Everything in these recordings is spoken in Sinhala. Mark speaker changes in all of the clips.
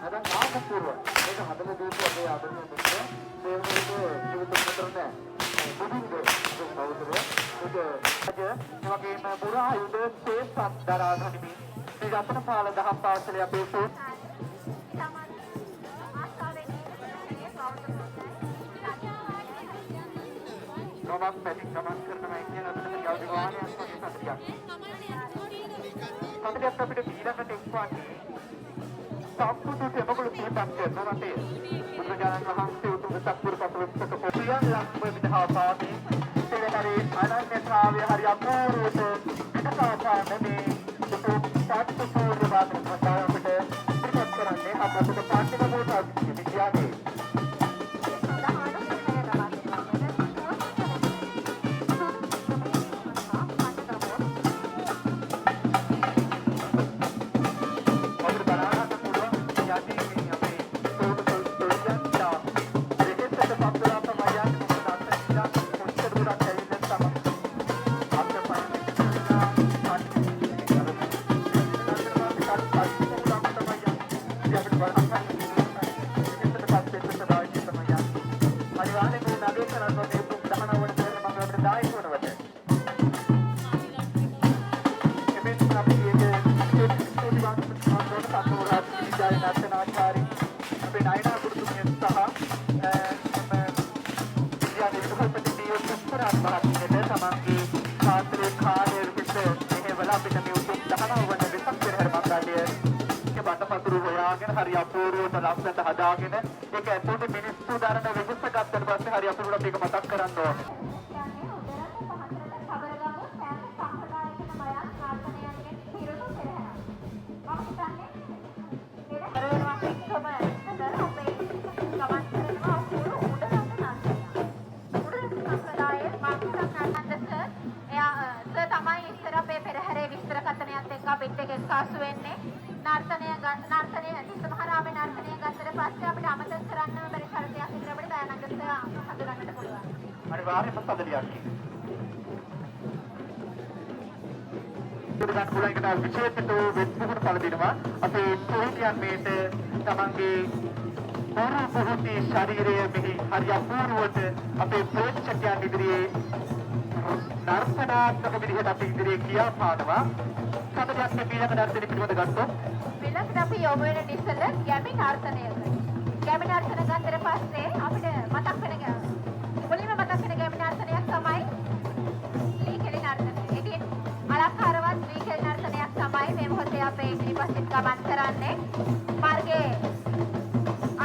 Speaker 1: ada nama purwa. Mereka hadal itu ada adanya betul. Mereka itu betul-betul Budindo itu saudara. Itu aja. Sebagai pura itu sesat darah ini. Tidak pernah pala dah pasal apa itu. Nomor meeting nomor kerana ini nanti terjadi kawan yang kita terjadi. Tapi dia tapi dia tidak ada tempat ini. Sabtu tu dia bagus tempat dia nanti. Berjalan langsung untuk bersabur pasal kepolisian yang berbicara ini. Tidak dari anak netral hari apa itu kita tahu ini untuk satu tu lepas masalah kita berkaitan dengan apa itu parti kamu tahu ini jadi. Dengan mulai kita bicara itu bukan pada dinama, tapi perhatian mete tamangi baru buhti syarire mehi hariya purwat, tapi percakapan diri narasana tapi diri tapi diri kia padwa. Kata dia kepilah kadar diri pilih pada gantung.
Speaker 2: Bila tapi yomene disela, kami narasana ya. Kami narasana gantung pasti, apa deh matak penega. Boleh me matak penega kami narasana ya samai. Ini narasana. Ini අලංකාරවත් ශ්‍රීකල් නර්තනයක් තමයි මේ මොහොතේ අපේ ඉදිරිපසින් ගමන් කරන්නේ. මාර්ගයේ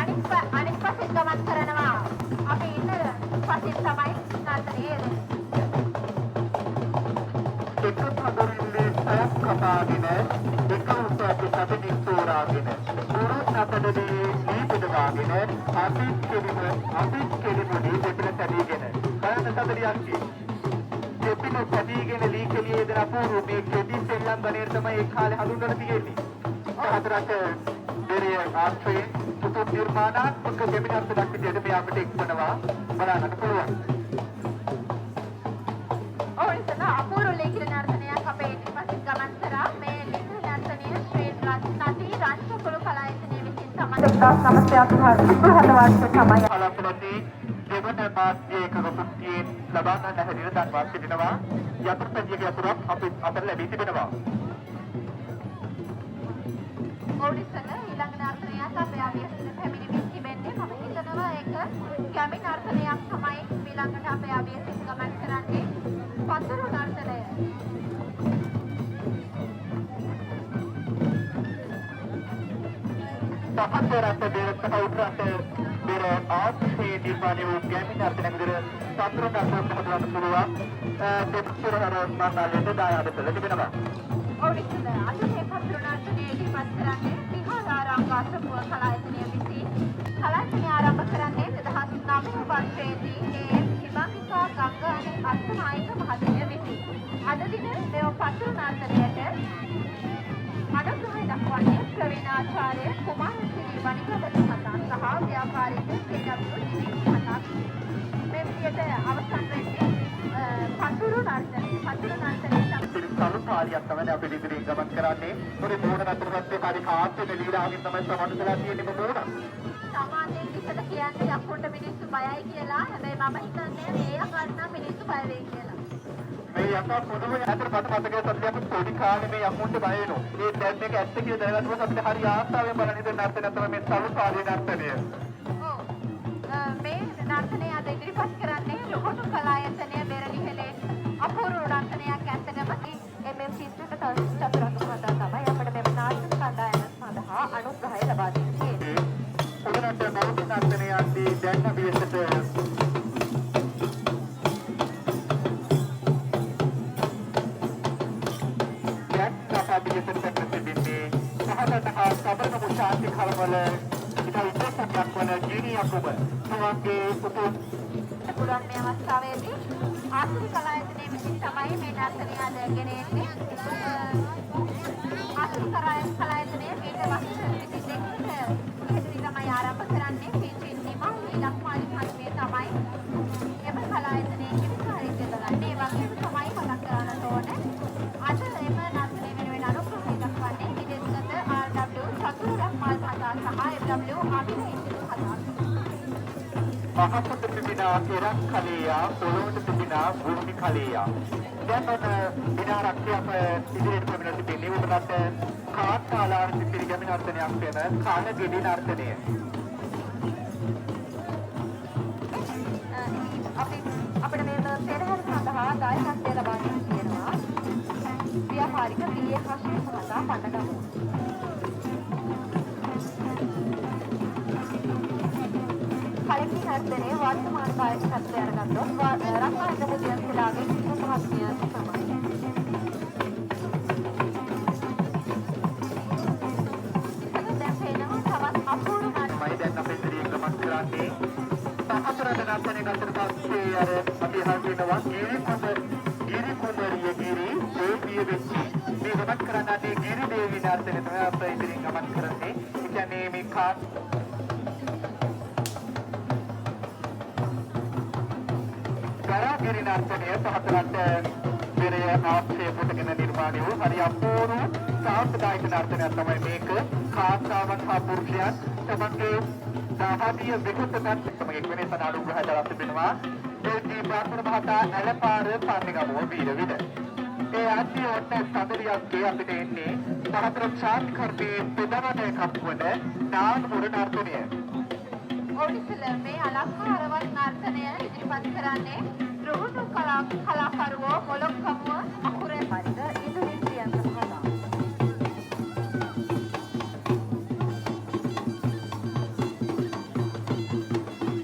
Speaker 2: අනිත් පසින් ගමන් කරනවා. අපි ඉන්න පසින් තමයි නර්තනය යෙදෙන්නේ.
Speaker 1: එක පදරිල්ලේ සයක් කපාගෙන එක උසට සැපින් තෝරාගෙන පුරු නතදදී දීපදවාගෙන අපිත් කෙලිමුනේ දෙපළ සැදීගෙන බලන්න සැදලියක් කෙපින සැදීගෙන ලී කෙලියේ දෙන අපූර්ව මේ කෙටි සෙල්ලම් ගණේ තමයි ඒ කාලේ හඳුන්වලා තියෙන්නේ. හතරට දෙරිය ආශ්‍රයේ පුතු නිර්මාණාත්මක දෙමිනත් දක්විදියට මේ අපිට එක්වනවා බලන්නට පුළුවන්.
Speaker 2: ඔව් ඉතින් අපූර්ව ලේඛන නර්තනයක් අපේ ඉදිරිපසින් ගමන් කරා. මේ ලේඛන නර්තනය ශ්‍රී රත්නදී රංජකුළු කලායතනයේ විසින් තමයි 1990 වර්ෂයේ තමයි
Speaker 1: කලාපති දෙවන මාධ්‍ය එකකපුත්තියෙන් ලබා ගන්න හැටියට දක්වා සිටිනවා. යතුරුපැදියක යතුරක් අපට ලැබී තිබෙනවා.
Speaker 2: ඔව්නිසල ඊළඟ නර්තනයක් අපේ අභියසන පැමිණෙමින් තිබෙන්නේ. මම හිතනවා ඒක කැමි නර්තනයක් තමයි ඊළඟට අපේ අභියසන ගමන් කරන්නේ. පතුරු නර්තනය.
Speaker 1: සමහරවිට දෙයක් උත්තරට දෙර ආශ්‍රයේ දීපානේ කැමි නර්තනයක් විතර පතුරු නර්තනයක් හදවන්න පුළුවන්. දෙපතුරු නර්තනයට දායාද කළ තිබෙනවා.
Speaker 2: ඔව්නිසල අද මේ පතුරු නර්තනයේ ඉදිරිපත් කරන්නේ විහාරාරාම අසපුව කලායතනය විසින්. කලායතනය ආරම්භ කරන්නේ 2009 වර්ෂයේදී ඒ හිමංගිකා ගංගානේ අත්නායක මහත්මිය විසින්. අද දින මේ පතුරු නර්තනයට අනුග්‍රහය දක්වන්නේ ප්‍රවීණාචාර්ය කුමාරසිරි වනිගඩ මහතා සහ ව්‍යාපාරික කේ.ඩබ්ලිව් මහතා. මේ විදියට අවසන් වෙන්නේ පතුරු නර්තනය. පතුරු නර්තනයේ
Speaker 1: කාර්යයක් තමයි අපි ඉදිරියෙන් ගමන් කරන්නේ. මොකද මෝඩ නතරපත් කාර්ය කාර්යයේ ලීලාවෙන් තමයි සමන්දලා තියෙන්නේ මෝඩ.
Speaker 2: සාමාන්‍යයෙන් විතර කියන්නේ යකුන්ට මිනිස්සු බයයි කියලා. හැබැයි මම හිතන්නේ මේ යකන්නා මිනිස්සු බය වෙයි කියලා.
Speaker 1: මේ යකා පොදුවේ අතර මතකයේ සත්‍යයක් පොඩි කාලේ මේ යකුන්ට බය වෙනවා. ඒ දැන් මේක ඇත්ත කියලා දැනගත්තොත් අපිට හරි ආස්තාවෙන් බලන්න ඉතින් නර්තනය තමයි මේ සරු කාර්ය නර්තනය.
Speaker 2: මේ නර්තනය අද ඉදිරිපත් කරන්නේ රොහොටු කලායතනය බෙරළිහෙලේ අපූර්ව නර්තනයක් ඇත්තටම MMC චතුරංග මහතා තමයි අපිට මේ නාට්‍ය කණ්ඩායම සඳහා අනුග්‍රහය ලබා දෙන්නේ.
Speaker 1: උඩරට බෞද්ධ නර්තනයන්දී දැන් අපි එසට ශාන්ති කලබල ඉතා විශේෂයක් වන ජීනි අකුබ තුවන්ගේ පුතුන්
Speaker 2: පුරන් මේ අවස්ථාවේදී ආසිරි කලායතනයේ විසින් තමයි මේ නර්තනය අද ගෙන එන්නේ. ආසිරි කලායතනයේ මේක වසර 22 තමයි ආරම්භ කරන්නේ. පින්නිමා ලක්මාලි මහත්මිය තමයි එම කලායතනයේ කිරිකාරී දෙදලන්නේ. ඒ වගේම තමයි මතක් කරන්න ඕනේ. අද එම නර්තනය වෙනුවෙන් අනුග්‍රහය දක්වන්නේ විදේශගත RW චතුර ලක්මාල් මහතා සහ FW ආමින ඉන්දිය මහතා.
Speaker 1: පහසට තිබෙනා කෙරක් කලේයා පොළොවට තිබෙනා භූමි කලේයා දැන් ඔන්න විනාඩක් අප ඉදිරියට පැමිණ සිටින්නේ උඩරට කාටාලාරි පිරිගැමි නර්තනයක් වෙන කාලගෙඩි නර්තනය.
Speaker 2: අපිට මේ පෙරහැර සඳහා දායකත්වය ලබා දෙන්න තියෙනවා. ව්‍යාපාරික විලිය හෂේ මහතා පන්නගමු. කලින් නර්තනයේ වර්තමාන දායකත්වය අරගත්තොත් රත්නායක මුදියන්සලාගේ මහත්මිය තමයි. දැන් පේනවා තවත් අපූර්ව
Speaker 1: මම දැන් අපේ ඉදිරියෙන් ගමන් කරන්නේ පහතරට නර්තනය ගතට පස්සේ අර අපි හඳුන්වනවා ගිරි කුමරිය ගිරි දේවිය වෙච්චි මේ ගමන් කරන්නේ ගිරි දේවි නර්තනය තමයි අපේ ඉදිරියෙන් ගමන් කරන්නේ. ඒ කියන්නේ මේ ගිරි නර්තනය පහතරට පෙරය ආශ්‍රය කොටගෙන නිර්මාණය වූ හරි අපූර්ව සාම්ප්‍රදායික නර්තනයක් තමයි මේක. කාන්තාවන් හා පුරුෂයන් තමන්ගේ සාහාදිය විකෘතකම් තමයි වෙනස අනුග්‍රහය දරා තිබෙනවා. ඒ ප්‍රාර්ථනා මහතා ඇලපාර පන්නගමුව වීරවිද. ඒ ආදී ඔන්න සමරියන්ගේ අපිට එන්නේ පහතර ශාන්තිකර්මී ප්‍රධාන එකක් වන නාගපුර නර්තනය.
Speaker 2: ඔඩිසල මේ අලංකාරවත් නර්තනය ඉදිරිපත් කරන්නේ රොහොටු කලාකරුවෝ මොලොක්කමුව අකුරේ පරිද ඉන්දුනීසියන් මහතා.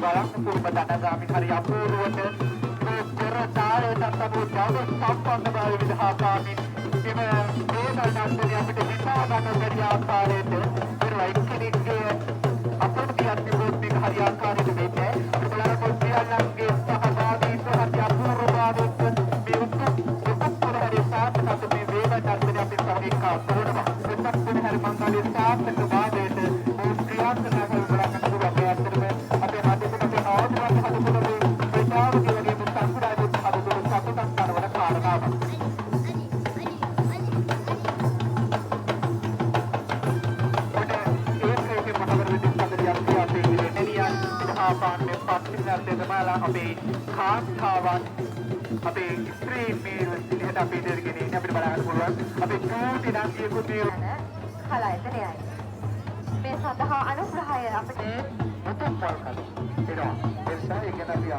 Speaker 1: බලන්න පුරුම දඩගාමි හරි අපූර්වට මේ පෙරතාරයට තමයි ජව සම්පන්න බව විදහාපාමින් එම මේ නර්තනය අපිට හිතා ගන්න බැරි ආකාරයට පෙරයිකෙනෙක්ගේ අපෘතියක් තිබුණත් මේක හරි ආකාරයට වෙන්නේ බලන්න පොඩ්ඩියන්ගේ සහභාගීත්වය හරි අපූර්වතාවයට මේ උතුම් හරි සාර්ථක මේ වේව නර්තනය අපි සමීක්ෂා කරනවා. එතකොට හරි මංගලයේ සාර්ථක වාදයට මේ ක්‍රියාත්මක කරන අපේ අතරම අපේ මාධ්‍යකට ආවරණ හදුනොත් මේ තාවගේ වගේ සංස්කෘතික හදුනොත් සතුටක් කරන කාරණාවක්. පාන්නේ පස්සිනාර්ථය තමයි අපේ කාන්තාවන් අපේ ස්ත්‍රී මේල් සිලියට අපි දෙරගෙන ඉන්නේ අපිට බලන්න පුළුවන් අපේ චූටි නංගියෙකුත්
Speaker 2: කලායතනයයි. මේ සඳහා අනුග්‍රහය අපිට
Speaker 1: මුතුන් පල් කරනවා. එනවා ඒ කියන අපි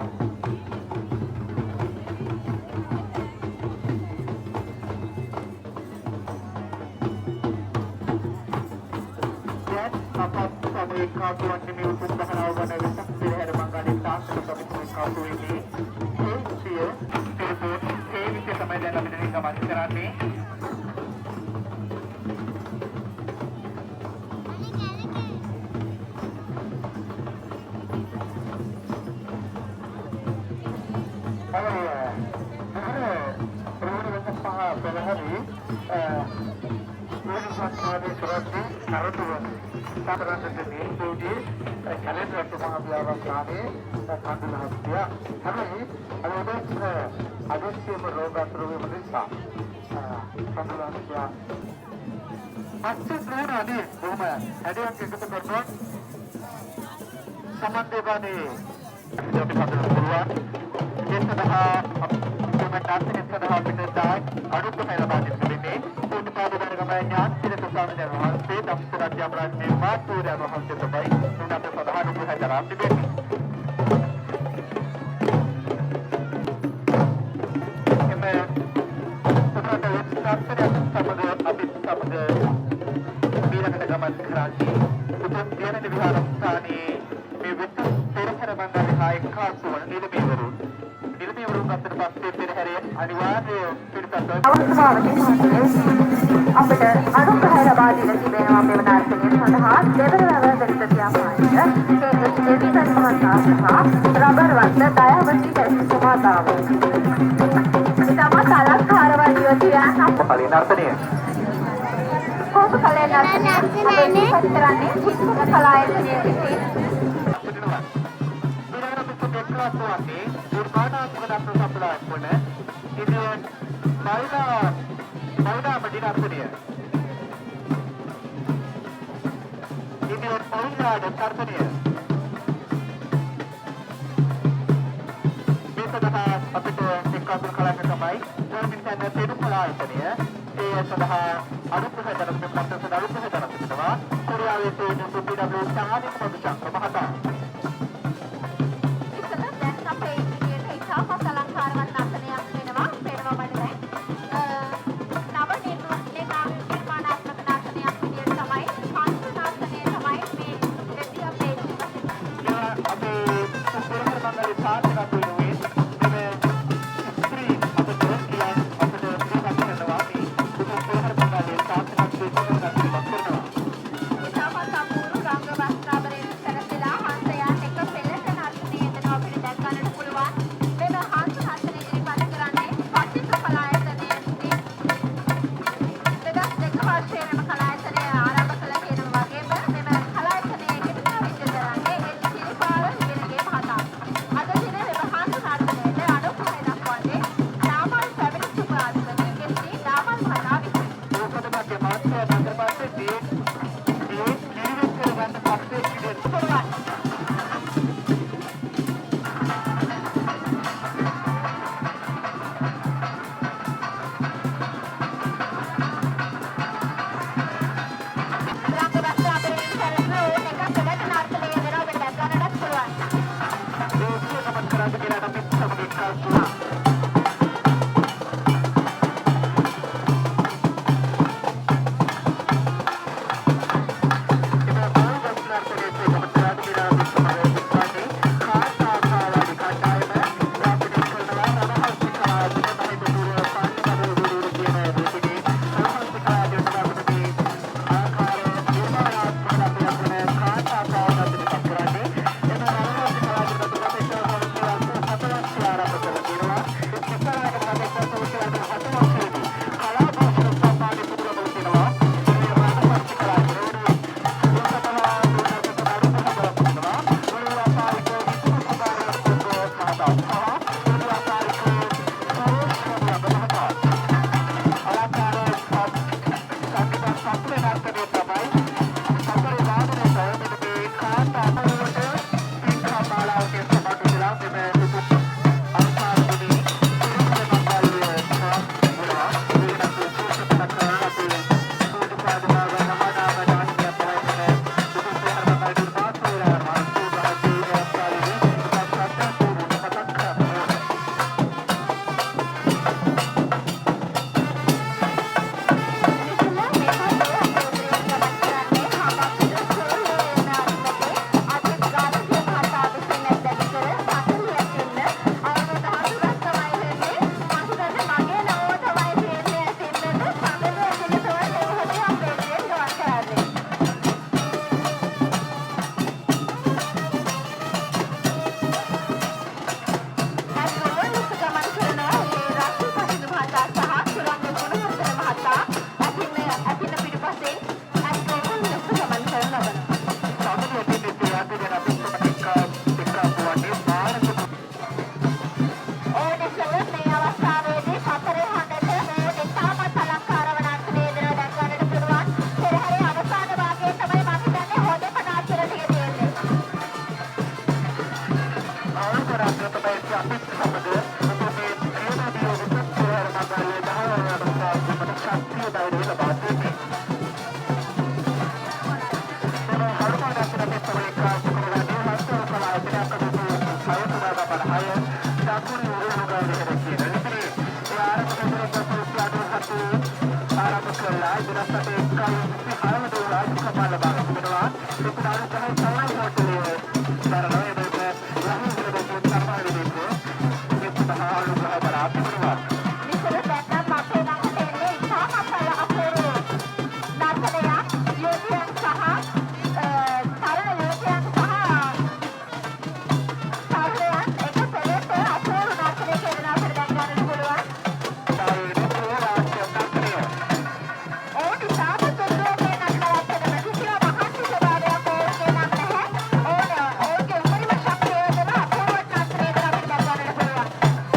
Speaker 1: අපේ කාටුවන්ගේ මේ උතුම් දහනව වන වෙසක් පෙරහැර මංගලයේ තාක්ෂණ සමිතියේ කාටුවේදී ඒ සිය ටෙලිෆෝන් ඒ විදිහ තමයි දැන් අපිට ගමන් කරන්නේ. පෙරහැරේ සාකච්ඡාවේ කරන්නේ නරතුව සාකච්ඡාවේ මේකේ කැලේට මහාවිද්‍යාලයේ කන්දලහත්ය හැබැයි අද අදස්සේම රෝගාතුරු වෙන නිසා සම්බන්ධය පස්සේ නෝනාදී බොහොම හැඩයක් එකතු කරනවා සම්බන්ධයනේ අපි හදන්න පුළුවන් ඒ සඳහා අපේ සඳහා අපිට දායි අනුත් හැලපා දෙන්නේ පොඩ්ඩක් ගමන ඥානසිරක ස්වාමීන් වහන්සේ දම්පුරත් යමරාජේ මාතෘය වහන්සේ තමයි උන්වහන්සේ සඳහා නුඹ හැදලා තිබෙන්නේ
Speaker 2: අපිට අනුග්‍රහය ලබා දීලා තිබෙනවා මේ වනාර්ථනය සඳහා දෙවරවැව දරිත ව්‍යාපාරය කේන්ද්‍ර දෙවියන් මහතා සහ රබර් වත්ත දයාවති කැසිසු මාතාව. ඉතමත් අලංකාරවත් යුවතියන්
Speaker 1: පරිණාර්ථනය
Speaker 2: කොහොම කලේ නර්තනය පතරන්නේ චිත්‍රක කලායතනයේ විසින්
Speaker 1: Maida Madinarthaniya. Ini Maida Darthaniya. Ini sudah අපිට එක්කතුරු කලන්න තමයි ඕන මිනිස්සුන්ට තේරුම් කලායතනය. ඒ සඳහා අනුත් හදන ප්‍රශ්න අනුත් හදන තිබෙනවා. කොරියාවේ තියෙන PW සාධික පොදුචක් මහතා.
Speaker 2: ඉතල දැන් අපේ ඉදිරියට ඉතාමත් අලංකාරවත් නර්තනයක් වෙනවා. පේනවා මට දැන්.
Speaker 1: වචනයක් අදට සයතුරාදා බලහය දකුණු උරුමගාව දෙකට කියන. ඉතින් ඒ ආරම්භ කරන ප්‍රතිස්ථාපන ආරම්භ කළා. ඉතින් අපිට එකයි හරම දෝරාජ් කපාල බාර වෙනවා. ඒක දාන තමයි තමයි හොටලේ කරනවා. ඒක ලහුර දෙකක් තමයි දෙන්නේ. ඒක තමයි ආලුකා බරාත් වෙනවා.
Speaker 2: නිසල දැක්කම අපේ ළඟට එන්නේ ඉතාමත් අපූර්ව නර්තනයක් යෝධයන් සහ තරුණ යෝධයන් සහ තරුණයන් එක පෙළට අපූර්ව නර්තනය කරන අපිට දැන් ගන්න පුළුවන්. ඕනි ඉතාමත් දුර්ලභ නර්තනයක් කරන කිසිම මහන්සි ස්වභාවයක් ඕකේ නැහැ. ඕකේ උපරිම ශක්තිය දෙන අපූර්ව නර්තනයකට අපිට දැන් ගන්න පුළුවන්.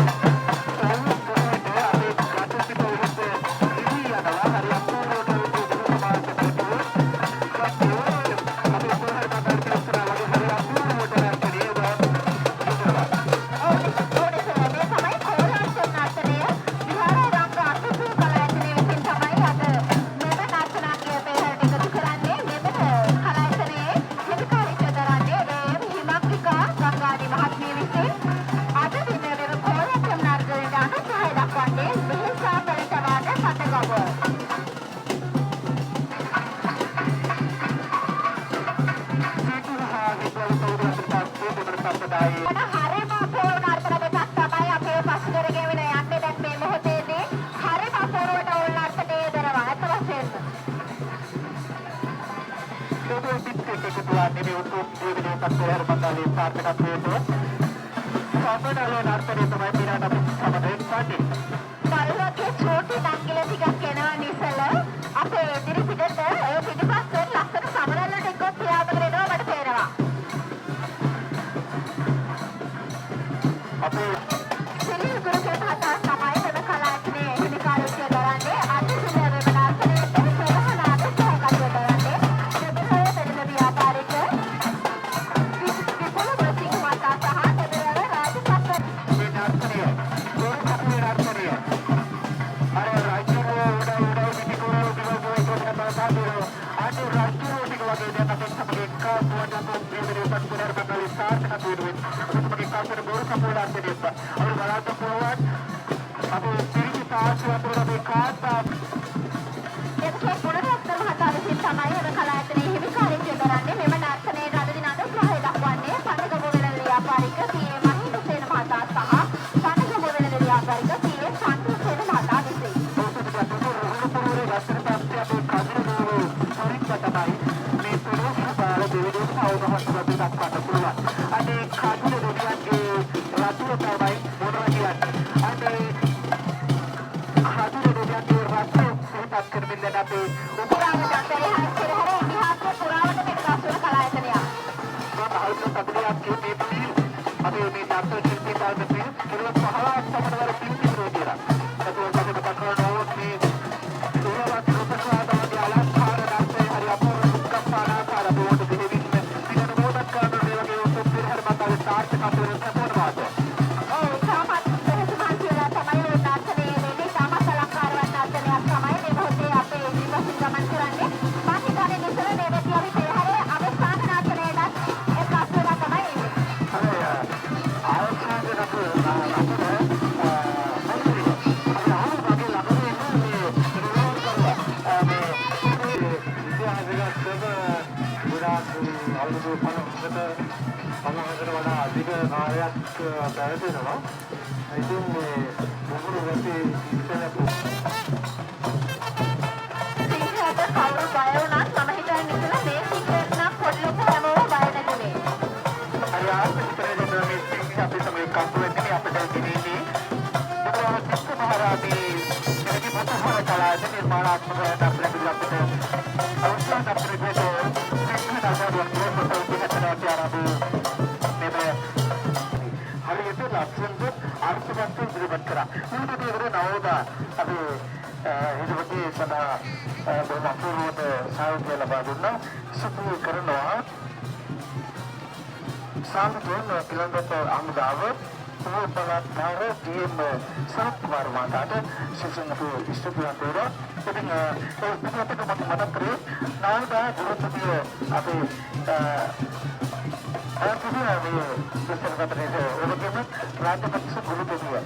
Speaker 1: Artinya ini Mister Katanya Walaupun Rajapaksa Gurutunya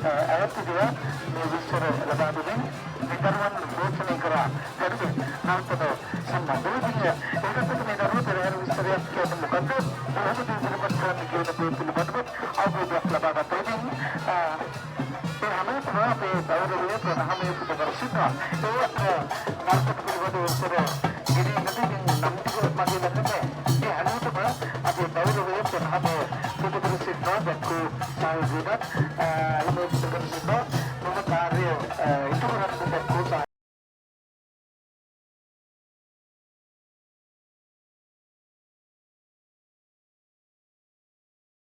Speaker 1: Artinya Mister Labadini Nikarwan Bocana Kara Jadi Nampada Sama Dulunya Itu tuh Nikarwan dari Mister yang kita temukan Lalu diterapkan kita pilih Aku dah Labada training हमें थोड़ा पे दाव रही है हमें सुबह करना तो मार्केट के लिए तो ये नदी के नमक को मांगे लगने में ये हमें तो बड़ा अब ये दाव रही है तो हमें सुबह करना देखो साइज इधर ये सुबह करना तो कार्य itu orang देखो साइज